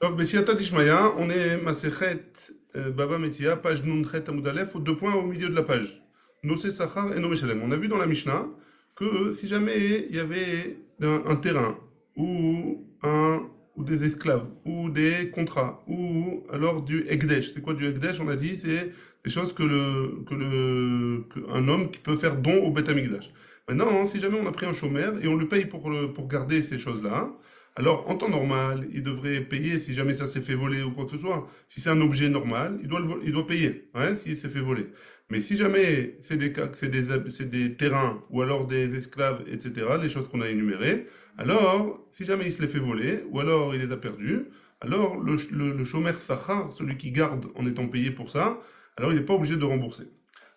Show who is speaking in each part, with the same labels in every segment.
Speaker 1: Donc, Bessiata Dishmaya, on est Masechet Baba Metia, page Nunchet Amud Aleph, deux points au milieu de la page. Nosé Sachar et Nomé Shalem. On a vu dans la Mishnah que si jamais il y avait un terrain ou des esclaves ou des contrats ou alors du Ekdesh. C'est quoi du Ekdesh? On a dit c'est des choses qu'un homme qui peut faire don au Beth Amikdash. Maintenant, si jamais on a pris un chômeur et on le paye pour garder ces choses-là, alors, en temps normal, il devrait payer si jamais ça s'est fait voler ou quoi que ce soit. Si c'est un objet normal, il doit payer, hein, s'il s'est fait voler. Mais si jamais c'est des cas, c'est des terrains ou alors des esclaves, etc., les choses qu'on a énumérées, alors, si jamais il se les fait voler ou alors il les a perdus, alors le chômeur Sachar, celui qui garde en étant payé pour ça, alors il n'est pas obligé de rembourser.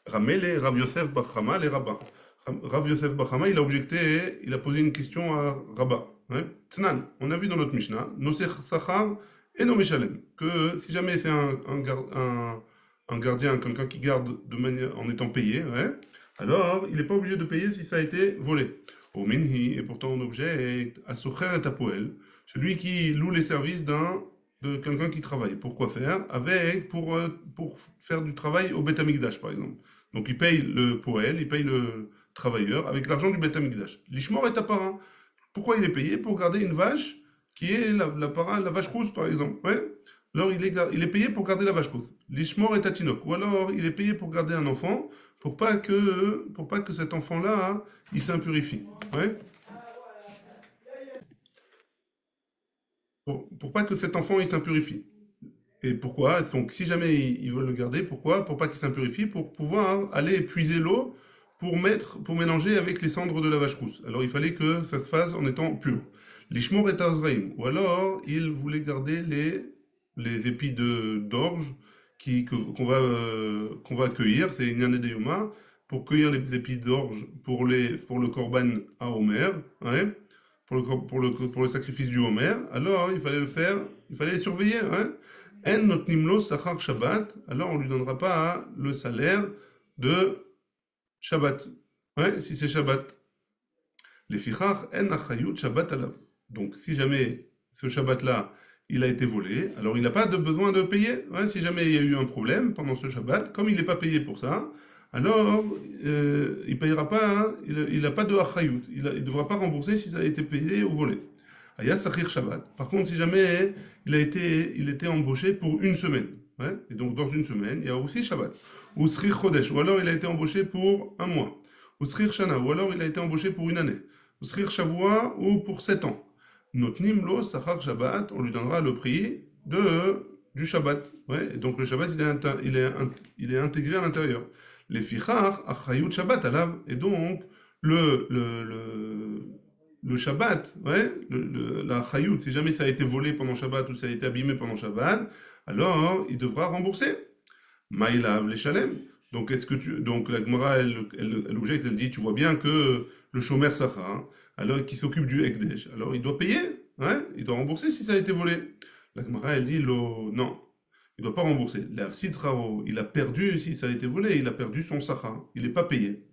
Speaker 1: Ramele Rav Yosef Bachama, les rabbins. Rav Yosef Bachama, il a objecté, il a posé une question à Rabat. Hein. Tnan, on a vu dans notre Mishnah, Nosech Sachar et Nomeshalem, que si jamais c'est un gardien, quelqu'un qui garde de manière, en étant payé, ouais, alors il n'est pas obligé de payer si ça a été volé. Au Minhi, et pourtant en objet, est à Socher et Tapoel, celui qui loue les services de quelqu'un qui travaille. Pour quoi faire? Pour faire du travail au Beth Amikdash, par exemple. Donc il paye le poël, il paye le travailleur avec l'argent du Beth Amikdash. L'ishmor est apparent. Pourquoi il est payé? Pour garder une vache qui est la vache rousse, par exemple. Ouais. Alors il est payé pour garder la vache rousse. L'ishmor est atinok. Ou alors il est payé pour garder un enfant pour pas que cet enfant-là, hein, il s'impurifie. Ouais. Pour pas que cet enfant il s'impurifie. Et pourquoi? Donc, si jamais ils veulent le garder, pourquoi? Pour pas qu'il s'impurifie, pour pouvoir aller puiser l'eau pour mélanger avec les cendres de la vache rousse. Alors, il fallait que ça se fasse en étant pur. L'ishmor et azraïm. Ou alors, ils voulaient garder les épis d'orge qu'on va cueillir. C'est une année de Yoma. Pour cueillir les épis d'orge pour le korban à Omer, hein, pour le sacrifice du Homer, alors il fallait le faire, il fallait les surveiller. Hein. En notnimlo sachar Shabbat, alors on lui donnera pas hein, le salaire de Shabbat. Ouais, si c'est Shabbat. Les fichar en achayut Shabbat alav. Donc si jamais ce Shabbat-là, il a été volé, alors il n'a pas de besoin de payer. Ouais, si jamais il y a eu un problème pendant ce Shabbat, comme il n'est pas payé pour ça, alors il payera pas, hein, il n'a pas de achayut. Il ne devra pas rembourser si ça a été payé ou volé. Aya Sachir Shabbat. Par contre, si jamais il était embauché pour une semaine, ouais, et donc dans une semaine, il y a aussi Shabbat. Ou Srir Chodesh, ou alors il a été embauché pour un mois. Ou Srir Shana, ou alors il a été embauché pour une année. Ou Srir Shavua, ou pour 7 ans. Notnim lo Sachar Shabbat, on lui donnera le prix du Shabbat. Ouais, et donc le Shabbat, il est intégré à l'intérieur. Les fichar, achayut Shabbat alav, et donc le, le, le, le Shabbat, ouais, la chayout, si jamais ça a été volé pendant Shabbat ou ça a été abîmé pendant Shabbat, alors il devra rembourser. Maïlav les shalem. Donc la Gemara, elle objecte, elle dit, tu vois bien que le shomer Sacha, hein, alors qui s'occupe du Ekdesh, alors il doit payer, hein, il doit rembourser si ça a été volé. La Gemara, elle dit, non, il doit pas rembourser. La Sitrao, il a perdu si ça a été volé, il a perdu son Sacha, il n'est pas payé.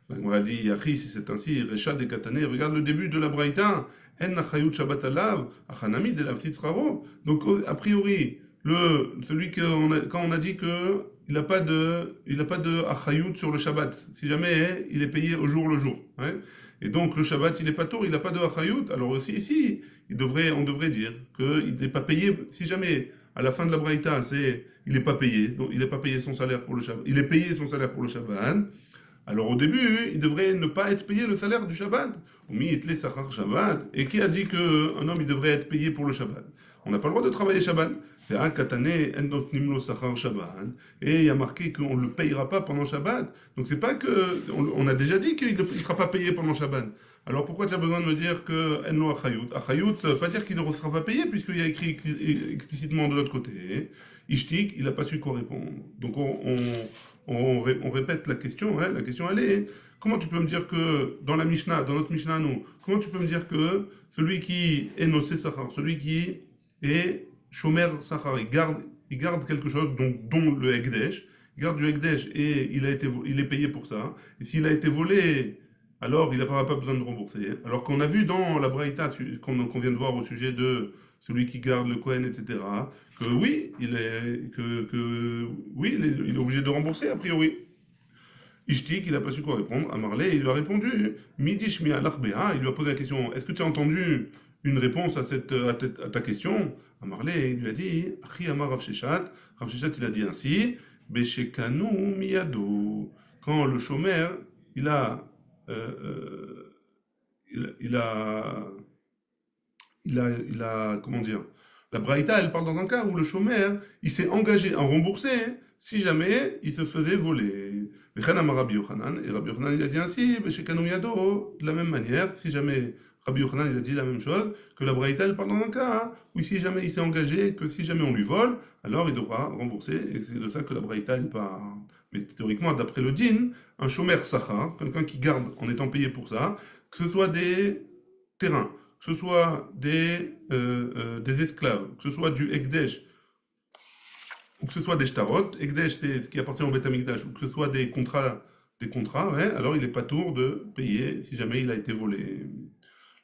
Speaker 1: La Gemara dit, Yachi, si c'est ainsi, Recha de Katane, regarde le début de la Braïta, En Nachayut Shabbat Alav, Achanami de la Sitraro. Donc, a priori, quand on a dit que il a pas de Achayut sur le Shabbat, si jamais il est payé au jour le jour. Hein. Et donc, le Shabbat, il est pas tôt, il n'a pas de Achayut. Alors aussi, ici, on devrait dire qu'il n'est pas payé, si jamais, à la fin de la Braïta, il n'est pas payé, donc il n'est pas payé son salaire pour le Shabbat, il est payé son salaire pour le Shabbat, alors au début, il devrait ne pas être payé le salaire du Shabbat. Shabbat. Et qui a dit qu'un homme il devrait être payé pour le Shabbat? On n'a pas le droit de travailler Shabbat. Et il y a marqué qu'on ne le payera pas pendant Shabbat. Donc c'est pas que. On a déjà dit qu'il ne sera pas payé pendant Shabbat. Alors pourquoi tu as besoin de me dire que Enlo Achayut? Achayut, ça veut pas dire qu'il ne sera pas payé, puisqu'il y a écrit explicitement de l'autre côté. Ishtik, il n'a pas su quoi répondre. Donc on répète la question, hein, la question elle est, comment tu peux me dire que dans la Mishnah, dans notre Mishnah nous, comment tu peux me dire que celui qui est Nosé Sachar, celui qui est Shomer Sachar, il garde quelque chose dont le Ekdesh, il garde du Ekdesh et il est payé pour ça, et s'il a été volé alors il n'a pas besoin de rembourser. Alors qu'on a vu dans la Braïta qu'on vient de voir au sujet de celui qui garde le Kohen, etc., que oui, oui, il est obligé de rembourser a priori. Ishtik, il n'a pas su quoi répondre. À Marley, il lui a répondu Midi Shmi al-Arbea. Il lui a posé la question est-ce que tu as entendu une réponse à ta question? À Marley, il lui a dit Achi Amar Rav Sheshat. Rav Sheshat, il a dit ainsi Beshekanu miyado. Quand le chômeur, il a. Il a. Comment dire? La Braïta, elle parle dans un cas où le chômeur, il s'est engagé à rembourser si jamais il se faisait voler. Vechen amar Rabbi Yochanan, et Rabbi Yochanan il a dit ainsi, Beshekanu miyado, de la même manière, si jamais Rabbi Yochanan il a dit la même chose, que la Braïta elle parle dans un cas où si jamais il s'est engagé, que si jamais on lui vole, alors il devra rembourser, et c'est de ça que la Braïta elle parle. Mais théoriquement, d'après le din, un chômeur sacha, quelqu'un qui garde en étant payé pour ça, que ce soit des terrains, que ce soit des esclaves, que ce soit du Ekdesh, ou que ce soit des shtarot, Ekdesh c'est ce qui appartient au Beth Amikdash, ou que ce soit des contrats, ouais, alors il n'est pas tour de payer si jamais il a été volé.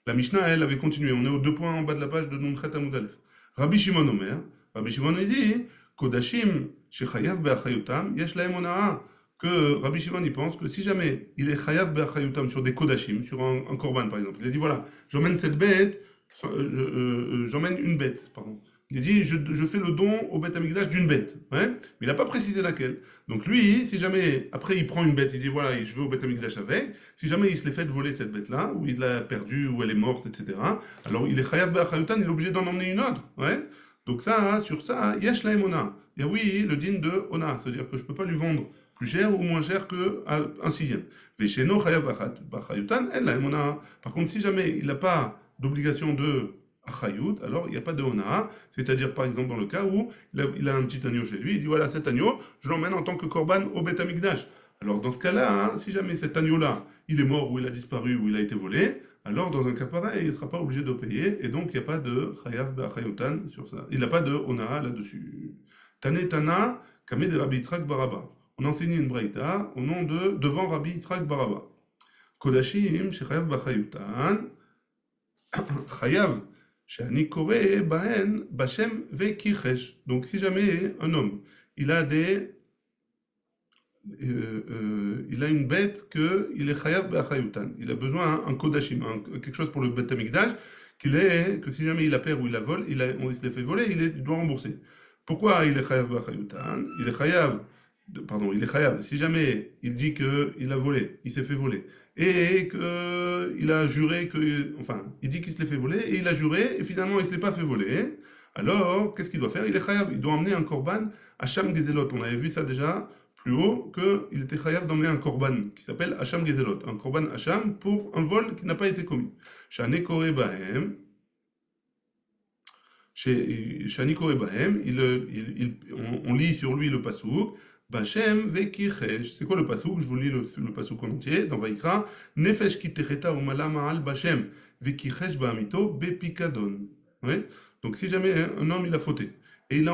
Speaker 1: La Mishnah, elle, avait continué. On est aux 2 points en bas de la page de Nunchet Amud Aleph. Rabbi Shimon Omer, Rabbi Shimon il dit, Kodashim shechayav be'achayutam, yesh lahem ona'a. Que Rabbi Shimon il pense que si jamais il est chayav be'achayutam sur des kodashim, sur un korban par exemple, il a dit voilà, j'emmène cette bête, j'emmène une bête, pardon. Il a dit je fais le don au Beth Amikdash d'une bête, ouais, mais il n'a pas précisé laquelle. Donc lui, si jamais, après il prend une bête, il dit voilà, je vais au Beth Amikdash avec, si jamais il se l'est fait voler cette bête-là, ou il l'a perdue, ou elle est morte, etc., alors il est chayav be'achayutan, il est obligé d'en emmener une autre, ouais. Donc ça, sur ça, yesh lahem ona. Il y a oui, le din de ona, c'est-à-dire que je ne peux pas lui vendre plus cher ou moins cher qu'un sixième. Vesheno chayav be'achayutan, en lahem ona. Par contre, si jamais il n'a pas d'obligation de achayut, alors il n'y a pas de ona, c'est-à-dire par exemple dans le cas où il a un petit agneau chez lui, il dit voilà, cet agneau, je l'emmène en tant que korban au Beth Amikdash. Alors dans ce cas-là, si jamais cet agneau-là, il est mort ou il a disparu ou il a été volé, alors dans un cas pareil, il ne sera pas obligé de payer et donc il n'y a pas de chayav be'achayutan sur ça. Il n'a pas de ona là-dessus. Tane Tana, Kame de Rabbi Yitzhak Baraba. On enseignait une braïta au nom de devant Rabbi Yitzhak Baraba. Kodashim, shechayav be'achayutan, chayav. Shani kore bahen bashem vekichesh. Donc si jamais un homme, il a il a une bête qu'il est chayav be'achayutan. Il a besoin un kodashim, quelque chose pour le Beth Amikdash, que si jamais il la perd ou il la vole, on se les fait voler, il doit rembourser. Pourquoi il est chayav be'achayutan? Il est chayav. Si jamais il dit qu'il a volé, il s'est fait voler, et qu'il a juré enfin, il dit qu'il se l'est fait voler, et il a juré, et finalement il ne s'est pas fait voler, alors qu'est-ce qu'il doit faire? Il est chayav, il doit emmener un korban Hacham Gezelot. On avait vu ça déjà plus haut, qu'il était chayav d'emmener un korban qui s'appelle Hacham Gezelot, un korban Hacham pour un vol qui n'a pas été commis. Shani Kore Bahem, Shani Kore Bahem, on lit sur lui le pasouk, Bachem vekichesh. C'est quoi le pasouk? Je vous lis le pasouk en entier dans Vaikra. Nefesh kitecheta umala ma'al Bachem vekichesh ba'amito bepikadon. Ouais. Donc si jamais un homme il a fauté et il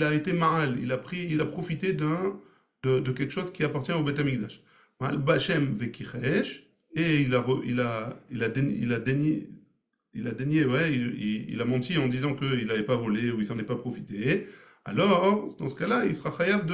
Speaker 1: a été ma'al, il a profité de quelque chose qui appartient au Beth Amikdash. Ma'al Bachem vekichesh et il a dénié, ouais, il a menti en disant qu'il n'avait pas volé ou il s'en est pas profité. Alors, dans ce cas-là, il sera chayav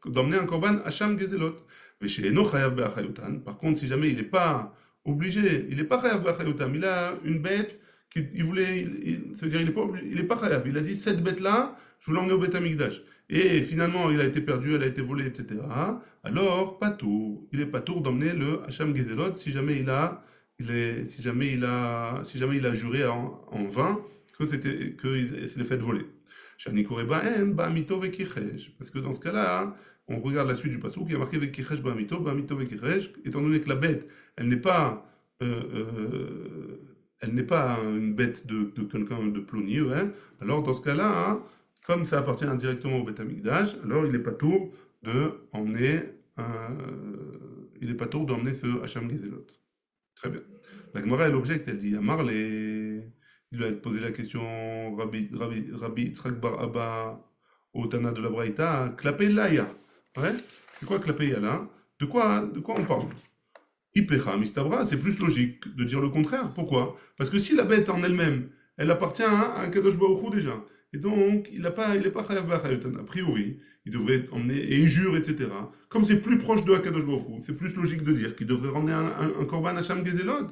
Speaker 1: d'emmener un korban Hacham Gezelot. Veshe'eno chayav be'achayutan. Par contre, si jamais il n'est pas obligé, il n'est pas chayav be'achayutan, il a une bête qu'il voulait, c'est-à-dire il n'est pas chayav. Il a dit cette bête-là, je veux l'emmener au Beth Amikdash. Et finalement, il a été perdu, elle a été volée, etc. Alors, patour. Il est patour d'emmener le Hacham Gezelot si jamais si jamais il a juré en vain qu'il s'est fait voler. Shani Kore Bahem, Ba'amito vekichesh. Parce que dans ce cas-là, on regarde la suite du passage qui a marqué vekichesh Ba'amito, Ba'amito vekichesh, étant donné que la bête, elle n'est pas une bête de quelqu'un de ploni, hein. Alors dans ce cas-là, hein, comme ça appartient directement au Beth Amikdash, alors il n'est pas tour d'emmener ce Hacham Gezelot. Très bien. La Gemara, elle objecte, elle dit Amar il lui a posé la question Rabbi Yitzhak Bar Abba au Tana de la Braïta, Klapé Laya. Ouais? C'est quoi Klapé Yala? De quoi on parle? Ipecha mistabra, c'est plus logique de dire le contraire. Pourquoi? Parce que si la bête en elle-même, elle appartient à un Kadosh Baruch Hu déjà, et donc il n'est pas chayav b'achayutan. A priori, il devrait emmener, et il jure, etc. Comme c'est plus proche de Akadosh Baruch Hu, c'est plus logique de dire qu'il devrait ramener un korban Hacham Gezelot,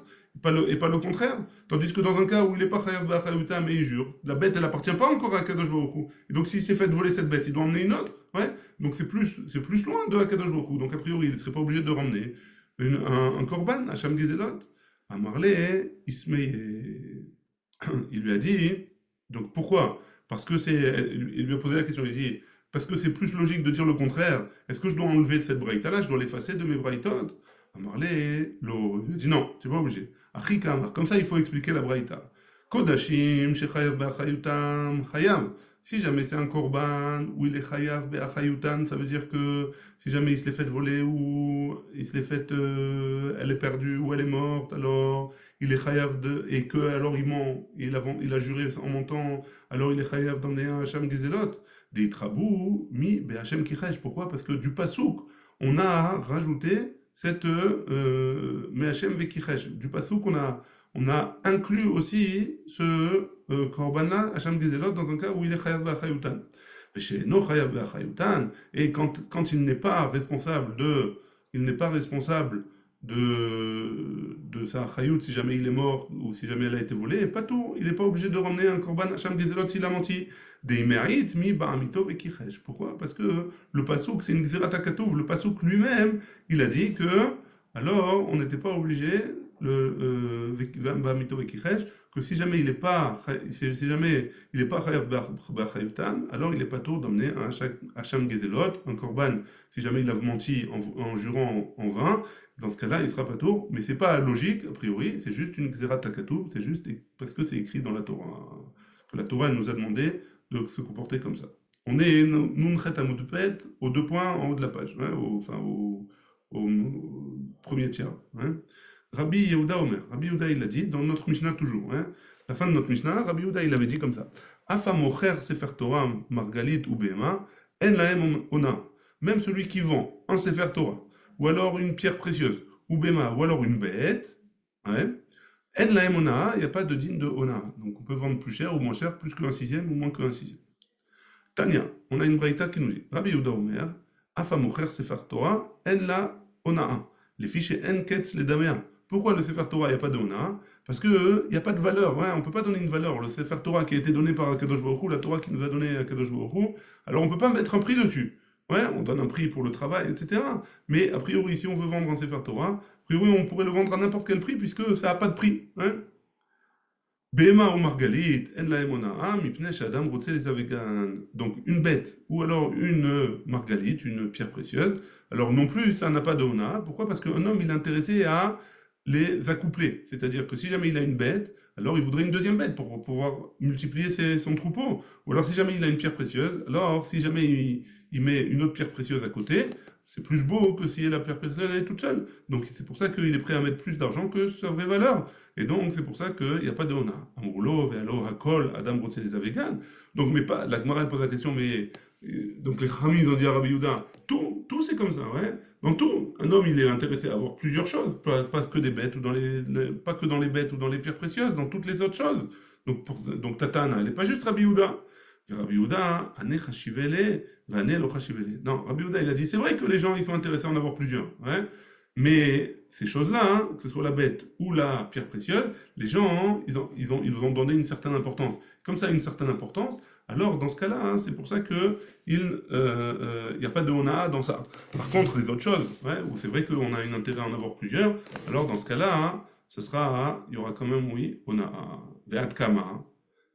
Speaker 1: et pas le contraire. Tandis que dans un cas où il n'est pas chayav b'achayutan, mais il jure, la bête, elle appartient pas encore à Akadosh Baruch Hu. Et donc s'il s'est fait voler cette bête, il doit emmener une autre. Ouais. Donc c'est plus loin de Akadosh Baruch Hu. Donc a priori, il ne serait pas obligé de ramener un korban Hacham Gezelot. Amarle, Ismei, il lui a dit, donc pourquoi? Parce que il lui a posé la question, il dit, parce que c'est plus logique de dire le contraire. Est-ce que je dois enlever cette braïta-là, je dois l'effacer de mes braïtot? Amarle, l'eau. Il lui a dit non, tu n'es pas obligé. Achikam, comme ça il faut expliquer la braïta. Kodashim, shechayav be'achayutam, chayav. Si jamais c'est un korban où il est chayav be'achayutan, ça veut dire que si jamais il se l'est fait voler ou il se l'est fait, elle est perdue ou elle est morte, alors il est chayav et que alors il ment, il a juré en mentant, alors il est chayav d'emmener un Hacham Gezelot, des trabou, mi, be Hachem Kichesh. Pourquoi? Parce que du pasouk, on a rajouté cette me Hachem Vekichesh. Du pasouk, on a inclus aussi ce korban-là, Hacham Gezelot, dans un cas où il est chayav b'achayutan. Mais chez no chayav b'achayutan, et quand il n'est pas responsable de sa chayout si jamais il est mort ou si jamais elle a été volée, pas tout. Il n'est pas obligé de ramener un korban Hacham Gezelot s'il a menti. Des mérites mi ba'amito vekichesh. Pourquoi? Parce que le pasouk, c'est une gzerat hakatuv. Le pasouk lui-même, il a dit que alors on n'était pas obligé ba'amito vekichesh, que si jamais il n'est pas chayav b'achayutan, alors il n'est pas tôt d'emmener un Hacham Gezelot, un korban, si jamais il a menti en jurant en vain. Dans ce cas-là, il sera pas tôt, mais c'est pas logique, a priori, c'est juste une xérat takatoub, c'est juste parce que c'est écrit dans la Torah, que la Torah elle nous a demandé de se comporter comme ça. On est Nunchet Amoudpet, aux 2 points en haut de la page, hein, au premier tiers. Hein. Rabbi Yehuda Omer, Rabbi Yehuda il a dit, dans notre Mishnah toujours, hein, la fin de notre Mishnah, Rabbi Yehuda il avait dit comme ça, Afa mocher sefer Torah margalit ou behema, en lahem ona, même celui qui vend un sefer Torah, ou alors une pierre précieuse, ou bema, ou alors une bête, ouais. En la ona, il n'y a pas de digne de ona. Donc on peut vendre plus cher ou moins cher, plus qu'un sixième ou moins qu'un sixième. Tania, on a une braïta qui nous dit, Rabbi Yehuda Omer, Afa mocher sefer Torah, en la ona. Les fichiers en ketz les damea. Pourquoi le sefer Torah, il n'y a pas de ona? Parce qu'il n'y a pas de valeur, ouais, on ne peut pas donner une valeur. Le sefer Torah qui a été donné par Akadosh Baruch Hu, la Torah qui nous a donné Akadosh Baruch Hu, alors on ne peut pas mettre un prix dessus. Ouais, on donne un prix pour le travail, etc. Mais a priori, si on veut vendre un Sefer Torah, a priori, on pourrait le vendre à n'importe quel prix puisque ça n'a pas de prix. Hein. Behema ou margalit, en la emona, mipne shadam rotse les avegan. Donc une bête ou alors une margalite, une pierre précieuse. Alors non plus, ça n'a pas de ona. Pourquoi? Parce qu'un homme, il est intéressé à les accoupler. C'est-à-dire que si jamais il a une bête, alors il voudrait une deuxième bête pour pouvoir multiplier son troupeau. Ou alors si jamais il a une pierre précieuse, alors si jamais il met une autre pierre précieuse à côté, c'est plus beau que si la pierre précieuse elle est toute seule. Donc c'est pour ça qu'il est prêt à mettre plus d'argent que sa vraie valeur. Et donc c'est pour ça qu'il n'y a pas de ona. Amroulo, ve'alo, hakol, adam rotse les avegan. Donc mais pas, la Gemara elle pose la question, mais donc les Chachamim ils ont dit à Rabbi Yehuda, tout c'est comme ça, ouais. Dans tout, un homme il est intéressé à avoir plusieurs choses, pas que des bêtes ou pas que dans les bêtes ou dans les pierres précieuses, dans toutes les autres choses. Donc Tatana, elle n'est pas juste Rabbi Yehuda. Rabbi Yehuda, ane chashivele, vane lo chashivele. Non, Rabbi Yehuda il a dit c'est vrai que les gens ils sont intéressés à en avoir plusieurs, ouais. Mais ces choses-là, hein, que ce soit la bête ou la pierre précieuse, les gens, ils ont donné une certaine importance. Comme ça, une certaine importance, alors dans ce cas-là, hein, c'est pour ça qu'il n'y a pas de ona dans ça. Par contre, les autres choses, ouais, où c'est vrai qu'on a un intérêt à en avoir plusieurs, alors dans ce cas-là, hein, il y aura quand même, oui, ona, ve'at kama. Hein.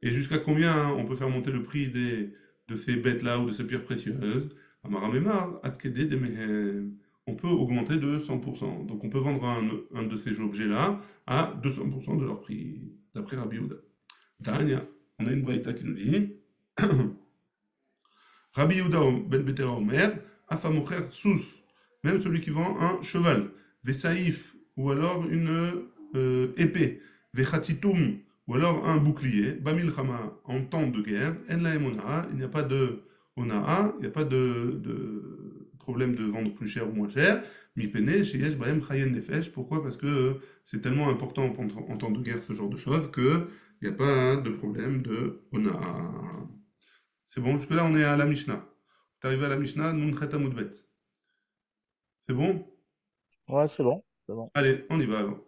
Speaker 1: Et jusqu'à combien hein, on peut faire monter le prix de ces bêtes-là ou de ces pierres précieuses? Amaramemar, atkede de mehem. On peut augmenter de 100%. Donc on peut vendre un de ces objets-là à 200% de leur prix, d'après Rabbi Yehuda. Tania, on a une braïta qui nous dit Rabbi Yehuda ben Betera Omer, Afamocher Sous, même celui qui vend un cheval, Vesaïf, ou alors une épée, Vechatitum, ou alors un bouclier, Bamilchama, en temps de guerre, En la Emona, il n'y a pas de Onaa, il n'y a pas de problème de vendre plus cher ou moins cher. Mipene, sheyesh bahem chayen nefesh. Pourquoi? Parce que c'est tellement important en temps de guerre, ce genre de choses, que il n'y a pas de problème de Ona'a. C'est bon, jusque-là, on est à la Mishnah. T'es arrivé à la Mishnah, Nun Chet Amud Bet. C'est bon?
Speaker 2: Ouais, c'est bon, c'est bon.
Speaker 1: Allez, on y va alors.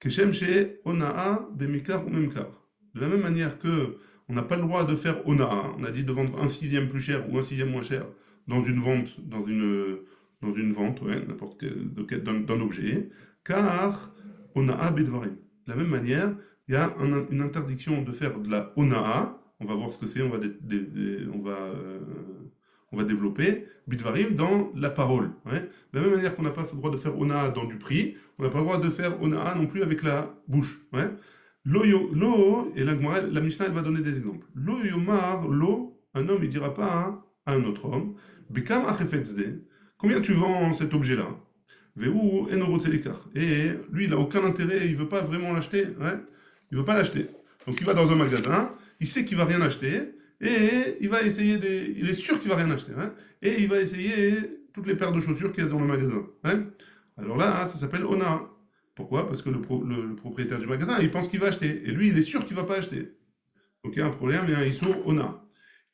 Speaker 1: Keshem she Ona'a bemikar ou memkar. De la même manière que on n'a pas le droit de faire Ona'a, on a dit de vendre un sixième plus cher ou un sixième moins cher dans une vente, dans une vente, ouais, n'importe quel, d'un objet, car Ona'a bedvarim. De la même manière, il y a une interdiction de faire de la Ona'a, on va voir ce que c'est, on va développer, Bidvarim dans la parole. Ouais. De la même manière qu'on n'a pas le droit de faire Ona'a dans du prix, on n'a pas le droit de faire Ona'a non plus avec la bouche. Ouais. Lo, et la Mishnah elle va donner des exemples. Lo yomar, lo, un homme il dira pas à un autre homme, Bekam achefetzde, combien tu vends cet objet-là? Veu enorotzelikar. Et lui il a aucun intérêt, il veut pas vraiment l'acheter. Ouais. Il veut pas l'acheter. Donc il va dans un magasin, il sait qu'il va rien acheter, et il va essayer il est sûr qu'il va rien acheter, hein, et il va essayer toutes les paires de chaussures qu'il y a dans le magasin. Hein. Alors là, ça s'appelle Ona. Pourquoi? Parce que le propriétaire du magasin, il pense qu'il va acheter, et lui, il est sûr qu'il va pas acheter. Donc il y a un problème, il y a un Issour Ona.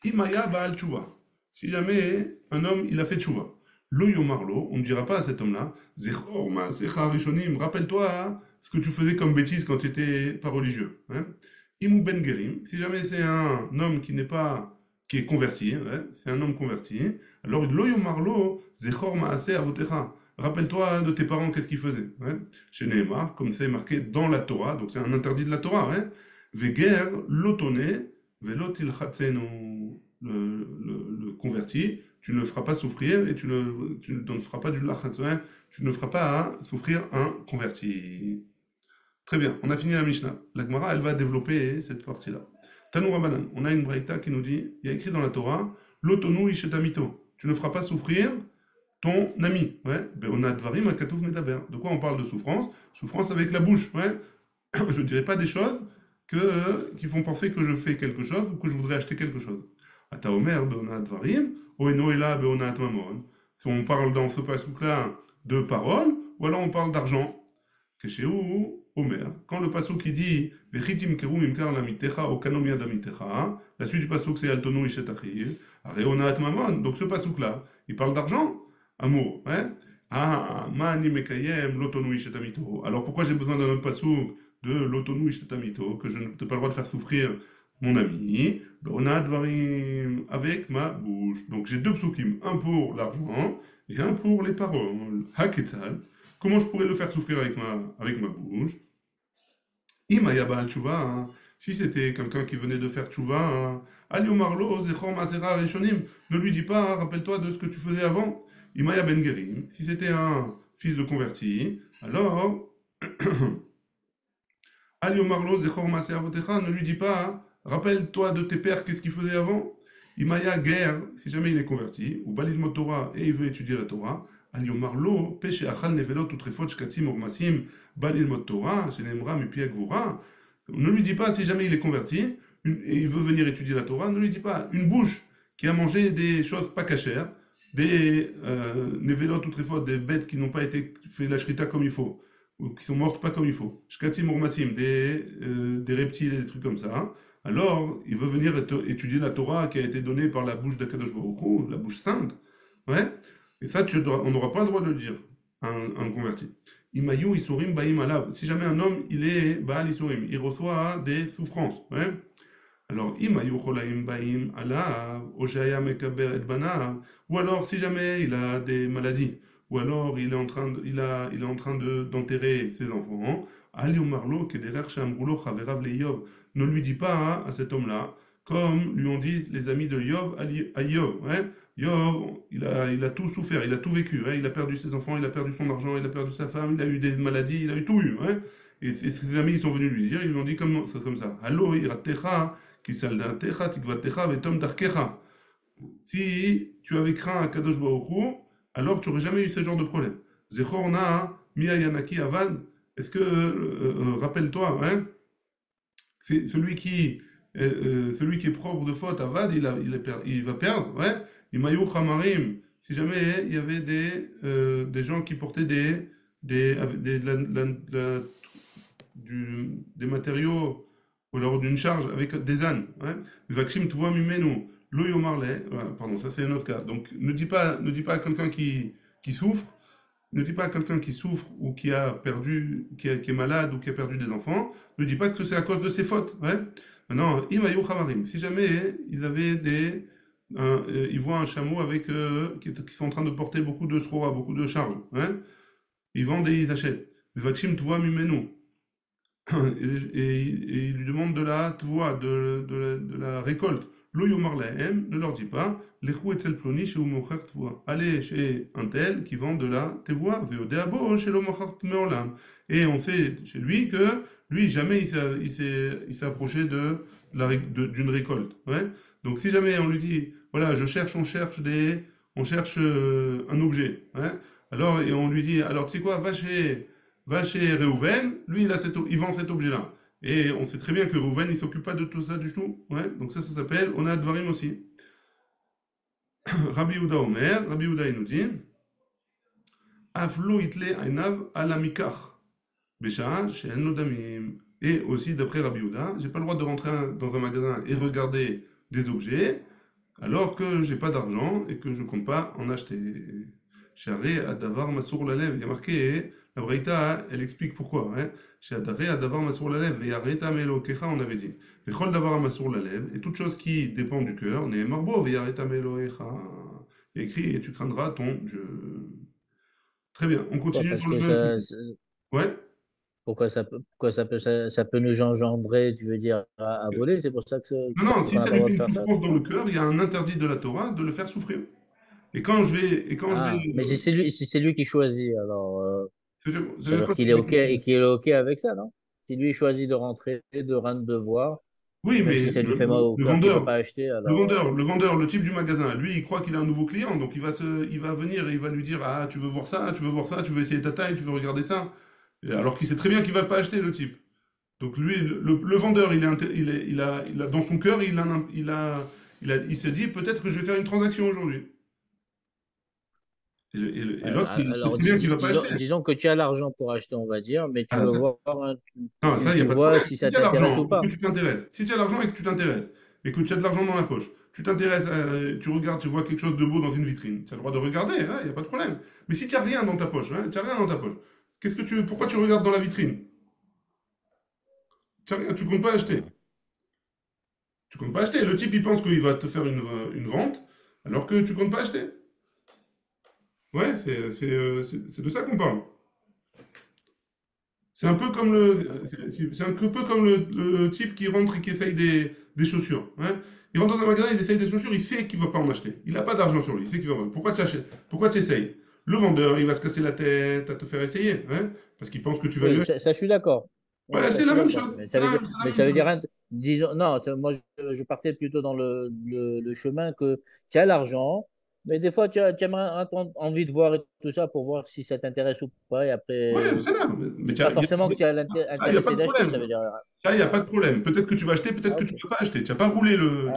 Speaker 1: Imaya Baal Tchouva. Si jamais un homme, il a fait Tchouva. Lo Yomarlo, on ne dira pas à cet homme-là, Zechor ma Secha Rishonim, rappelle-toi ce que tu faisais comme bêtise quand tu n'étais pas religieux. Hein. Imou Ben Gerim, si jamais c'est un homme qui n'est pas, qui est converti, ouais, c'est un homme converti, alors Lo Yomarlo, Zechor Maase Avotecha, rappelle-toi de tes parents, qu'est-ce qu'ils faisaient. Ouais. Chez Nehemar, comme c'est marqué dans la Torah, donc c'est un interdit de la Torah, ouais. Veger, l'otone, velotil chatzenu, le converti, tu ne le feras pas souffrir et tu ne feras pas du lachat, ouais. Tu ne feras pas souffrir un converti. Très bien, on a fini la Mishnah. La Gemara, elle va développer cette partie-là. Tanou Rabanan, on a une braïta qui nous dit, il y a écrit dans la Torah, l'otonu ishetamito, tu ne feras pas souffrir ton ami. Ouais. On a dvarim akatouf medaber. De quoi on parle de souffrance? Souffrance avec la bouche. Ouais. Je ne dirais pas des choses qui font penser que je fais quelque chose ou que je voudrais acheter quelque chose. Ata omer beona dvarim, oenoela beona mamon. Si on parle dans ce passouk-là de parole, ou alors on parle d'argent. Keshéou, Omer, quand le passouk qui dit Vechitim kerum imkar lamitecha o kanomia damitecha, la suite du passouk c'est Altonou ishetachiv, areona mamon. Donc ce passouk-là, il parle d'argent, amour, hein? Ah, mani mekayem l'otonu ishetamito. Alors pourquoi j'ai besoin d'un autre passouk de l'otonu ishetamito, que je n'ai pas le droit de faire souffrir mon ami, beona dvarim, avec ma bouche. Donc j'ai deux psukim, un pour l'argent et un pour les paroles. Haketzal. Comment je pourrais le faire souffrir avec ma bouche? Imaya Baal Tshuva, hein. Si c'était quelqu'un qui venait de faire Tshuva, hein. Alio Marlo, Zechor Masera Rishonim, ne lui dis pas, hein, rappelle-toi de ce que tu faisais avant. Imaya Ben Gerim, si c'était un fils de converti, alors Alio Marlo, Zechor Masera Votecha, ne lui dis pas, hein, rappelle-toi de tes pères, qu'est-ce qu'ils faisaient avant. Imaya Ger, si jamais il est converti, ou Balismo Torah et il veut étudier la Torah, Al Yomarlo, Peshe Achal Nevelot, Utrefot, Shkatzim, Ormasim, Balilmot Torah, Shenemra, Mipia Gvura. Ne lui dis pas, si jamais il est converti, et il veut venir étudier la Torah, ne lui dis pas, une bouche qui a mangé des choses pas cachères, des Nevelot, Utrefot, des bêtes qui n'ont pas été fait la shrita comme il faut, ou qui sont mortes pas comme il faut, Shkatzim, Ormasim, des reptiles et des trucs comme ça. Alors, il veut venir étudier la Torah qui a été donnée par la bouche d'Akadosh Baruch Hu, la bouche sainte. Ouais. Et ça, on n'aura pas le droit de le dire à un converti. Imayu isurim baim alav. Si jamais un homme, il est baal isurim, il reçoit des souffrances. Ouais. Alors, imayu cholaim baim alav, oshaya mekaber et banav. Ou alors, si jamais il a des maladies, ou alors il est en train d'enterrer ses enfants, al yomarlo kederer shamrulo chaverav leiyov. Ne lui dis pas à cet homme-là, comme lui ont dit les amis de Yov à Yov. Ouais. Yov, il a tout souffert, il a tout vécu. Hein. Il a perdu ses enfants, il a perdu son argent, il a perdu sa femme, il a eu des maladies, il a eu tout eu. Hein. Et ses amis ils sont venus lui dire, ils lui ont dit comme ça. Allo iratecha, kisaldatecha, tikvatecha, vetom darkecha. Si tu avais craint à Kadosh Baruch Hu, alors tu n'aurais jamais eu ce genre de problème. Zechorna, miyayanaki avad. Est-ce que, rappelle-toi, hein, c'est celui qui est propre de faute, avad, il va perdre, ouais. Imayu chamarim, si jamais il y avait des gens qui portaient des matériaux ou alors d'une charge avec des ânes. Ouais. Vakshim tvoa mimenu lo yomarle. Voilà, pardon, ça c'est un autre cas. Donc ne dis pas à quelqu'un qui souffre, ne dis pas à quelqu'un qui souffre ou qui a perdu, qui est malade ou qui a perdu des enfants, ne dis pas que c'est à cause de ses fautes. Ouais. Maintenant, imayu chamarim. Si jamais il avait il voit un chameau qui sont en train de porter beaucoup de sroa, beaucoup de charges. Ouais. Ils vendent et ils achètent. Vakshim tvoa mimenu. Et il lui demande de la tvoa, de la récolte. Lo yomar lahem, ne leur dit pas, lechou etzel ploni chez umocher tvoa. Allez chez un tel qui vend de la tevoa, veodeabo chez l'omocher meolam. Et on sait chez lui que lui, jamais il s'est approché d'une récolte. Ouais. Donc si jamais on lui dit, voilà, on cherche un objet. Ouais. Alors, et on lui dit, alors tu sais quoi, va chez Réhouven, lui il vend cet objet-là. Et on sait très bien que Réhouven il s'occupe pas de tout ça du tout. Ouais, donc ça s'appelle, on a Dvarim aussi. Rabbi Yehuda Omer, Rabbi Yehuda il nous dit, Aflo itle ainav alamikach, Besha she'en lo damim. Et aussi d'après Rabbi Yehuda, j'ai pas le droit de rentrer dans un magasin et regarder des objets alors que j'ai pas d'argent et que je compte pas en acheter. Charé Adavar Masour Lalev, il y a marqué, la Braïta, elle explique pourquoi. Hein. Chez Adaré Adavar Masour Lalev, et Areta Melo Kecha, on avait dit. Vechol Davar Masour Lalev, et toute chose qui dépend du cœur, n'est marbo, et Areta Melo Echa. Il y a écrit, et tu craindras ton Dieu. Très bien, on
Speaker 2: Pourquoi?
Speaker 1: continue
Speaker 2: Parce
Speaker 1: dans le
Speaker 2: que
Speaker 1: même sujet. Ouais.
Speaker 2: pourquoi ça peut nous engendrer, tu veux dire, à voler? C'est pour ça
Speaker 1: Non, non, si
Speaker 2: qu'on n'a
Speaker 1: ça
Speaker 2: pas le
Speaker 1: lui
Speaker 2: droit
Speaker 1: fait
Speaker 2: de
Speaker 1: une
Speaker 2: faire ça,
Speaker 1: souffrance
Speaker 2: c'est
Speaker 1: dans le
Speaker 2: ça?
Speaker 1: cœur, il y a un interdit de la Torah de le faire souffrir. Et quand je vais,
Speaker 2: Ah, mais si c'est lui qui choisit, alors
Speaker 1: ça
Speaker 2: ça
Speaker 1: veut
Speaker 2: veut
Speaker 1: dire
Speaker 2: dire
Speaker 1: quoi,
Speaker 2: qu'il est OK et qu'il est OK avec ça, non? Si lui choisit de rentrer, de rendre devoir,
Speaker 1: oui,
Speaker 2: même
Speaker 1: mais
Speaker 2: si ça lui fait mal au
Speaker 1: le
Speaker 2: cœur qu'il ne veut
Speaker 1: vendeur,
Speaker 2: pas acheter,
Speaker 1: le
Speaker 2: alors
Speaker 1: vendeur, le vendeur, le type du magasin, lui, il croit qu'il a un nouveau client, donc il va venir et il va lui dire, ah, tu veux voir ça, tu veux voir ça, tu veux essayer ta taille, tu veux regarder ça. Alors qu'il sait très bien qu'il va pas acheter le type. Donc lui, le vendeur, dans son cœur, il se dit, peut-être que je vais faire une transaction aujourd'hui. Et
Speaker 2: ouais,
Speaker 1: l'autre, il sait
Speaker 2: alors
Speaker 1: très bien qu'il va pas
Speaker 2: disons,
Speaker 1: acheter.
Speaker 2: disons que tu as l'argent pour acheter, on va dire, mais tu
Speaker 1: Ah,
Speaker 2: veux
Speaker 1: ça,
Speaker 2: voir,
Speaker 1: non, ça,
Speaker 2: tu,
Speaker 1: il n'y a
Speaker 2: tu
Speaker 1: pas de
Speaker 2: vois
Speaker 1: problème.
Speaker 2: si
Speaker 1: Si
Speaker 2: ça
Speaker 1: tu as
Speaker 2: t'intéresse
Speaker 1: l'argent
Speaker 2: ou
Speaker 1: et que
Speaker 2: pas.
Speaker 1: tu t'intéresses, si tu as l'argent et que tu t'intéresses, et que tu as de l'argent dans la poche, tu t'intéresses, tu regardes, tu vois quelque chose de beau dans une vitrine, tu as le droit de regarder, il n'y a pas de problème. Mais si tu n'as rien dans ta poche, tu n'as rien dans ta poche, pourquoi tu regardes dans la vitrine? Tu n'as rien, tu comptes pas acheter.
Speaker 2: Hmm.
Speaker 1: Tu comptes pas acheter. Le type, il pense qu'il va te faire une vente, alors que tu comptes pas acheter. Ouais, c'est de ça qu'on parle. C'est un peu comme c'est un peu comme le type qui rentre et qui essaye des chaussures. Hein. Il rentre dans un magasin, il essaye des chaussures, il sait qu'il va pas en acheter. Il n'a pas d'argent sur lui, il sait qu'il va pas. Pourquoi tu achètes? Pourquoi tu essayes? Le vendeur, il va se casser la tête à te faire essayer, hein, parce qu'il pense que tu vas
Speaker 2: Oui,
Speaker 1: mieux.
Speaker 2: ça, je suis d'accord. Oui,
Speaker 1: Ouais,
Speaker 2: ça,
Speaker 1: c'est
Speaker 2: je
Speaker 1: la
Speaker 2: suis
Speaker 1: même
Speaker 2: d'accord.
Speaker 1: chose.
Speaker 2: Mais
Speaker 1: C'est
Speaker 2: ça veut dire,
Speaker 1: la
Speaker 2: mais
Speaker 1: même
Speaker 2: ça veut
Speaker 1: chose.
Speaker 2: dire, disons, non, moi, je partais plutôt dans le chemin que tu as l'argent, mais des fois, tu as envie de voir et tout ça pour voir si ça t'intéresse ou pas. Et
Speaker 1: Ouais,
Speaker 2: après,
Speaker 1: c'est là. Mais
Speaker 2: c'est pas forcément que tu as
Speaker 1: ça, il n'y a pas
Speaker 2: intéressé
Speaker 1: de
Speaker 2: d'acheter, ça
Speaker 1: problème.
Speaker 2: veut dire.
Speaker 1: Ça, il n'y a
Speaker 2: Ah,
Speaker 1: pas de problème. Peut-être que tu vas acheter, peut-être
Speaker 2: ah,
Speaker 1: que
Speaker 2: ok.
Speaker 1: tu ne vas pas acheter. Tu n'as
Speaker 2: Ah,
Speaker 1: pas
Speaker 2: ok.
Speaker 1: roulé le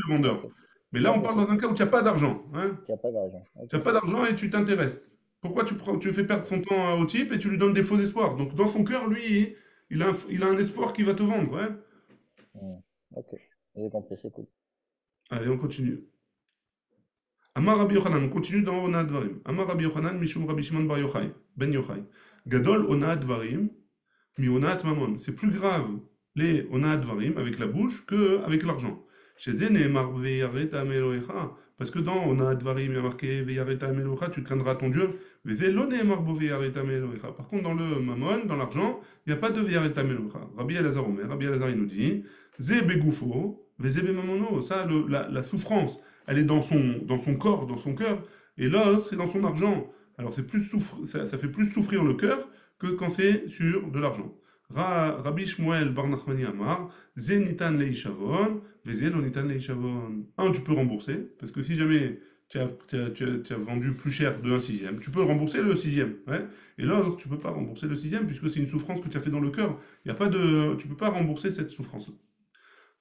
Speaker 1: vendeur.
Speaker 2: Ok.
Speaker 1: Mais là, on
Speaker 2: Ok,
Speaker 1: parle
Speaker 2: c'est
Speaker 1: dans un
Speaker 2: clair.
Speaker 1: cas où tu n'as pas d'argent. Hein.
Speaker 2: Tu n'as pas d'argent.
Speaker 1: Tu
Speaker 2: Ok.
Speaker 1: n'as pas d'argent et tu t'intéresses. Pourquoi tu fais perdre son temps au type et tu lui donnes des faux espoirs? Donc, dans son cœur, lui, il a un espoir qui va te vendre. Ouais.
Speaker 2: Hmm. Ok. J'ai compris, c'est cool.
Speaker 1: Allez, on continue. Amar Rabbi Yochanan, on continue dans Ona Advarim. Amar Rabbi Yochanan, Mishum Rabbi Shimon Bar Yochai, Ben Yochai. Gadol Ona Advarim, Mi Ona Mamon. C'est plus grave les Ona Advarim avec la bouche que avec l'argent. Chez Neemar Veyareta Meloecha. Parce que dans Ona Advarim, il y a marqué Veyareta Meloecha, tu craindras ton Dieu. Veze Neemar Bo Veyareta Meloecha. Par contre, dans le Mamon, dans l'argent, il n'y a pas de Veyareta Meloecha. Rabbi Elazar Omer, Rabbi Elazar il nous dit Ze Begoufo, Veze Bemamono. Ça, la souffrance elle est dans son corps, dans son cœur, et l'autre, c'est dans son argent. Alors ça fait plus souffrir le cœur que quand c'est sur de l'argent. Rabbi Shmuel Bar Nachmani Amar, Zenitan Leishavon, Vezel Onitan Leishavon. Un, tu peux rembourser, parce que si jamais tu as vendu plus cher de un sixième, tu peux rembourser le sixième. Ouais. Et l'autre, tu peux pas rembourser le sixième, puisque c'est une souffrance que tu as fait dans le cœur. Tu peux pas rembourser cette souffrance-là.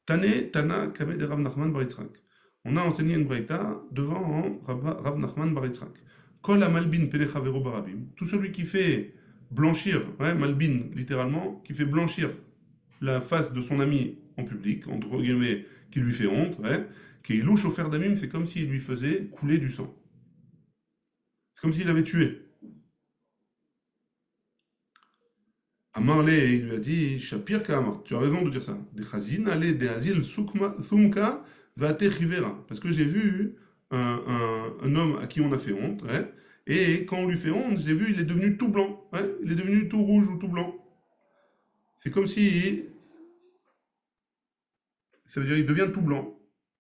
Speaker 1: Tane, Tana, Kame de Rav Nachman Bar Yitzhak. On a enseigné une breïta devant Rav Nachman bar Yitzhak. Kol malbin pelechavero barabim. Tout celui qui fait blanchir, ouais, malbin littéralement, qui fait blanchir la face de son ami en public, entre guillemets, qui lui fait honte, ouais, qui louche au fer d'amim, c'est comme s'il lui faisait couler du sang. C'est comme s'il avait tué. Amarle, il lui a dit, Shapir Kamar, tu as raison de dire ça. Des chazin, allez, des azil sumka, vate rivera. Parce que j'ai vu un homme à qui on a fait honte, ouais, et quand on lui fait honte, j'ai vu, il est devenu tout blanc, ouais, il est devenu tout rouge ou tout blanc. C'est comme si, ça veut dire il devient tout blanc.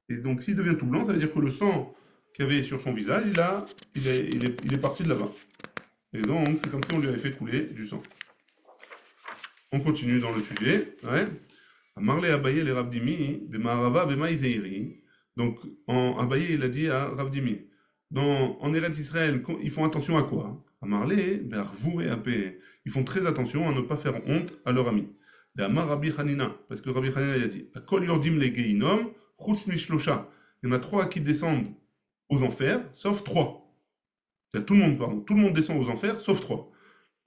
Speaker 1: Et donc s'il devient tout blanc, ça veut dire que le sang qu'il y avait sur son visage, il est parti de là-bas. Et donc c'est comme si on lui avait fait couler du sang. On continue dans le sujet. Ouais. Marley Abaye les Ravdimi, Bemarava, Bemaïzeiri. Donc en Abaye, il a dit à Ravdimi, en Eretz Israël, ils font attention à quoi? À Marley, Bervour et Apé. Ils font très attention à ne pas faire honte à leur ami. D'Amar Rabbi Hanina, parce que Rabbi Hanina il a dit, Kol Yordim le Geinom, Chutz Mishlosha. Il y en a 3 qui descendent aux enfers, sauf 3. Tout le monde, pardon, tout le monde descend aux enfers, sauf 3.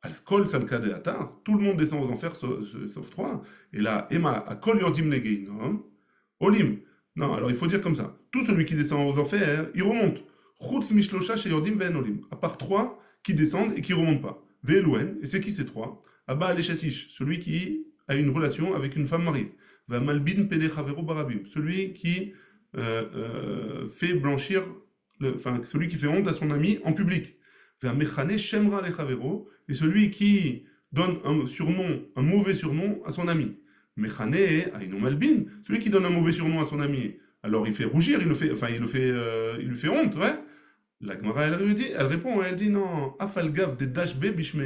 Speaker 1: Al-Kol Salkade Atar, tout le monde descend aux enfers sauf 3. Et là, Emma, à Kol Yordim le Geinom, Olim. Non, alors il faut dire comme ça. Tout celui qui descend aux enfers, il remonte. Chutz Mishlosha chez Yordim Ven Olim. À part 3 qui descendent et qui ne remontent pas. Ve'elouen, et c'est qui ces 3? Abba Aleshatish, celui qui a une relation avec une femme mariée. Va Malbin Pede Chavero Barabim, celui qui fait blanchir, celui qui fait honte à son ami en public. Va Mechane Shemra le Chavero, et celui qui donne un mauvais surnom à son ami. Mechane Aïnou Malbin, celui qui donne un mauvais surnom à son ami. Alors il fait rougir, il lui fait honte, ouais. La Gemara, elle répond, elle dit non, Afalgav des Dashbe Bishme,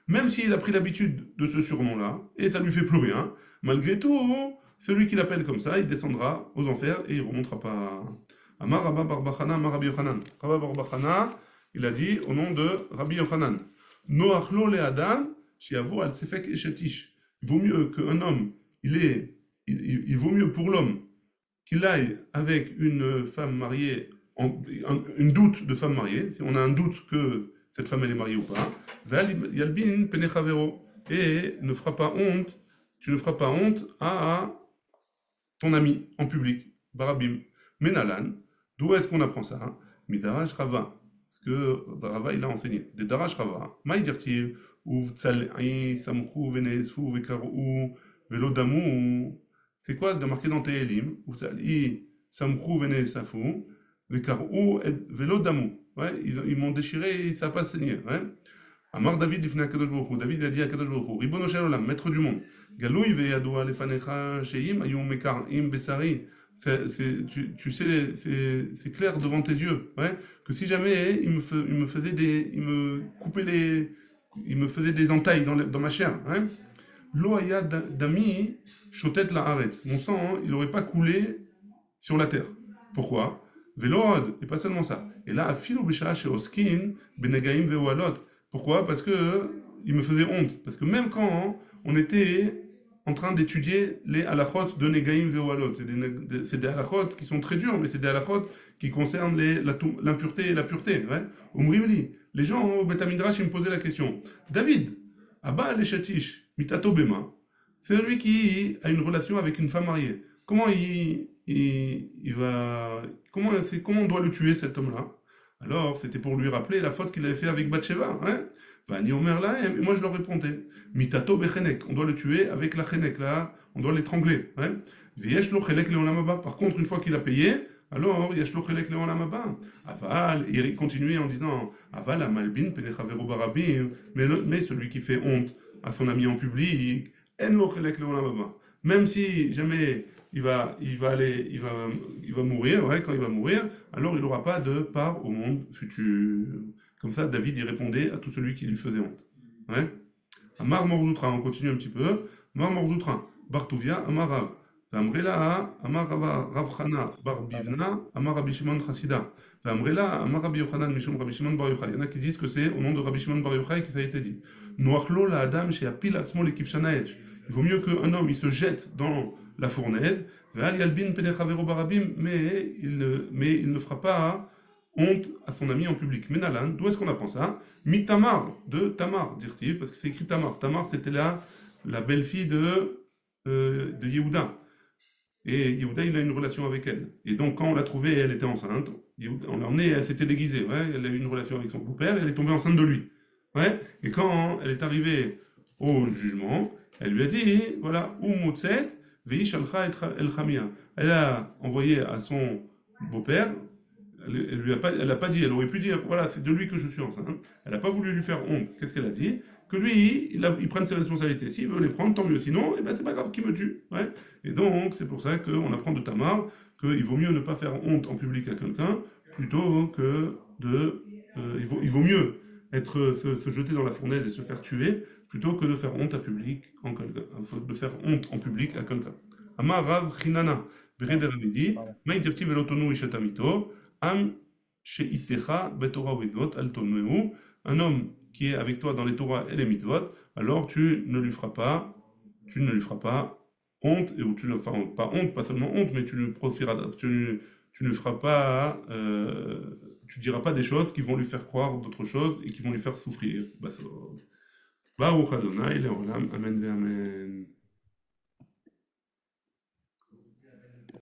Speaker 1: même s'il a pris l'habitude de ce surnom-là, et ça lui fait plus rien, malgré tout, celui qui l'appelle comme ça, il descendra aux enfers et il ne remontera pas. Amar Rabba Barbachana, Amar Rabbi Yochanan. Rabba Barbachana, il a dit au nom de Rabbi Yochanan, Noachlo le Adam, Shiavo al Sefek Eshetish. Il vaut mieux qu'un homme, il vaut mieux pour l'homme qu'il aille avec une femme mariée, une doute de femme mariée, si on a un doute que cette femme elle est mariée ou pas, Yalbin Penechavero, et ne fera pas honte, tu ne feras pas honte à ton ami en public, Barabim. Menalan, d'où est-ce qu'on apprend ça? Midarash Rava, parce que Rava il a enseigné. De Darash Rava, Maïdirtiv, Uvtsal'i, Samchou, Venesu, Vekaru, Velodamu. C'est quoi de marquer dans Tehelim? Uvtsal'i, Samchou, Venesafu. Vekaru, Velodamu. Ouais, ils m'ont déchiré et ça n'a pas saigné. Ouais. Amar David, il a dit à Kadosh Baruch Hu, Ribono Shel Olam, maître du monde. Galouy veyadoua lefanecha sheim ayum mekarim besari. Tu sais, c'est clair devant tes yeux, ouais, que si jamais il me faisait il me faisait des entailles dans ma chair, ouais. Lo haya dami shotet la haaretz. Mon sang, hein, il n'aurait pas coulé sur la terre. Pourquoi? Velod, et pas seulement ça. Et là, afilo b'shara she'oskin benegaim ve'ualot. Pourquoi? Parce que il me faisait honte. Parce que même quand on était en train d'étudier les halachot de Negaim Ve'ohalot, c'est des halachot qui sont très durs, mais c'est des halachot qui concernent l'impureté et la pureté. Ouais. Umrivli, les gens au Beth Midrash, ils me posaient la question. David, Abba Aleshatish, Mitato Bema, c'est lui qui a une relation avec une femme mariée. Comment il va... Comment on doit le tuer, cet homme-là? Alors, c'était pour lui rappeler la faute qu'il avait fait avec Bathsheba. Hein. Vani Omer Lahem, et moi je leur répondais, Mitato Bechenek, on doit le tuer avec la Chenek, là, on doit l'étrangler. Hein. Viesh lo Chelek Leolam Haba. Par contre, une fois qu'il a payé, alors Yesh lo Chelek Leolam Haba. Aval, il continuait en disant, Aval Amalbin Penechavero Barabim, mais celui qui fait honte à son ami en public, En lo Chelek Leolam Haba. Même si jamais il va mourir, ouais, quand il va mourir, alors il n'aura pas de part au monde futur. Comme ça, David, il répondait à tout celui qui lui faisait honte. Ouais. Amar Morzoutra, on continue un petit peu. Amar Morzoutra, Bartouvia, Amar Rav. Amrela, Amar Rav Chana, Bar Bivna, Amar Rabbi Shimon Chassida. Amrela, Amar Rabbi Yochanan, Mishum Rabbi Shimon Bar Yochai. Il y en a qui disent que c'est au nom de Rabbi Shimon Bar Yochai que ça a été dit. Noachlo la Adam chez Apil Atzmo le Kifshanaech. Il vaut mieux qu'un homme, il se jette dans la fournaise. Ve'al yalbin pene chavero barabim, mais il ne fera pas honte à son ami en public. Menalan, d'où est-ce qu'on apprend ça? Mitamar, de Tamar, dit-il, parce que c'est écrit Tamar. Tamar, c'était la belle-fille de Yehuda. Et Yehuda, il a une relation avec elle. Et donc, quand on l'a trouvée, elle était enceinte. On l'a emmenée, elle s'était déguisée. Ouais, elle a eu une relation avec son beau-père, et elle est tombée enceinte de lui. Ouais. Et quand elle est arrivée au jugement, elle lui a dit, voilà, Umotset, veish alcha el chamia. Elle a envoyé à son beau-père, elle a pas dit, elle aurait pu dire, voilà, c'est de lui que je suis enceinte. Elle n'a pas voulu lui faire honte. Qu'est-ce qu'elle a dit? Que lui, il prenne ses responsabilités. S'il veut les prendre, tant mieux. Sinon, eh ben, c'est pas grave qu'il me tue. Ouais. Et donc, c'est pour ça qu'on apprend de Tamar qu'il vaut mieux ne pas faire honte en public à quelqu'un plutôt que il vaut mieux se jeter dans la fournaise et se faire tuer plutôt que de faire honte à public en quelqu'un, de faire honte en public à quelqu'un. Amar Rav Chinana, Bereder Amidi,
Speaker 2: Pardon.
Speaker 1: Maïtirti velotonu ishatamito, Am sheitecha betorah u'mitzvot al tonmeu. Un homme qui est avec toi dans les Torah et les mitzvot, alors tu ne lui feras pas honte, ou tu ne feras pas honte, pas seulement honte, mais tu ne feras pas, tu diras pas des choses qui vont lui faire croire d'autres choses et qui vont lui faire souffrir. Baruch Adonai, Leolam, Amen ve Amen.